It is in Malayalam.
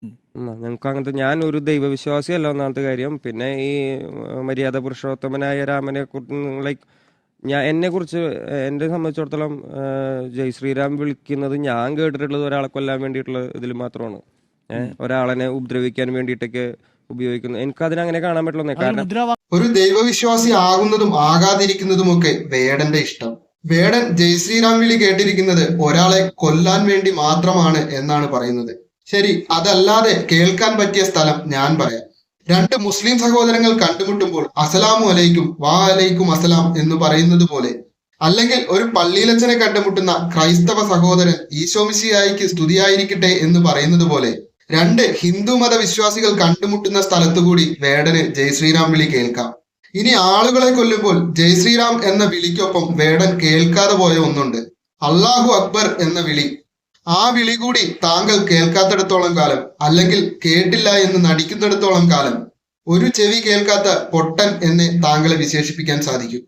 ഞങ്ങൾക്ക് അങ്ങനത്തെ, ഞാൻ ഒരു ദൈവവിശ്വാസിയല്ല ഒന്നാമത്തെ കാര്യം. പിന്നെ ഈ മര്യാദ പുരുഷോത്തമനായ രാമനെ ലൈക്ക് എന്നെ കുറിച്ച് എന്നെ സംബന്ധിച്ചിടത്തോളം ജയ് ശ്രീരാം വിളിക്കുന്നത് ഞാൻ കേട്ടിട്ടുള്ളത് ഒരാളെ കൊല്ലാൻ വേണ്ടിയിട്ടുള്ള ഇതിൽ മാത്രമാണ്. ഒരാളെ ഉപദ്രവിക്കാൻ വേണ്ടിയിട്ടൊക്കെ ഉപയോഗിക്കുന്നു. എനിക്ക് അതിനങ്ങനെ കാണാൻ പറ്റുള്ളൂ. കാരണം ഒരു ദൈവവിശ്വാസി ആകുന്നതും ആകാതിരിക്കുന്നതും ഒക്കെ വേടന്റെ ഇഷ്ടം. വേടൻ ജയ് ശ്രീറാം വിളി കേട്ടിരിക്കുന്നത് ഒരാളെ കൊല്ലാൻ വേണ്ടി മാത്രമാണ് എന്നാണ് പറയുന്നത്. ശരി, അതല്ലാതെ കേൾക്കാൻ പറ്റിയ സ്ഥലം ഞാൻ പറയാം. രണ്ട് മുസ്ലിം സഹോദരങ്ങൾ കണ്ടുമുട്ടുമ്പോൾ അസലാമു അലൈക്കും വാ അലൈക്കും അസലാം എന്ന് പറയുന്നത് പോലെ, അല്ലെങ്കിൽ ഒരു പള്ളിയിലച്ചനെ കണ്ടുമുട്ടുന്ന ക്രൈസ്തവ സഹോദരൻ ഈശോമിശിഹായിക്ക് സ്തുതിയായിരിക്കട്ടെ എന്ന് പറയുന്നത് പോലെ, രണ്ട് ഹിന്ദു മത വിശ്വാസികൾ കണ്ടുമുട്ടുന്ന സ്ഥലത്തുകൂടി വേടന് ജയ് ശ്രീറാം വിളി കേൾക്കാം. ഇനി ആളുകളെ കൊല്ലുമ്പോൾ ജയ് ശ്രീറാം എന്ന വിളിക്കൊപ്പം വേടൻ കേൾക്കാതെ പോയ ഒന്നുണ്ട്, അള്ളാഹു അക്ബർ എന്ന വിളി. ആ വിളി കൂടി താങ്കൾ കേൾക്കാത്തിടത്തോളം കാലം, അല്ലെങ്കിൽ കേട്ടില്ല എന്ന് നടിക്കുന്നിടത്തോളം കാലം, ഒരു ചെവി കേൾക്കാത്ത പൊട്ടൻ എന്ന് താങ്കളെ വിശേഷിപ്പിക്കാൻ സാധിക്കും.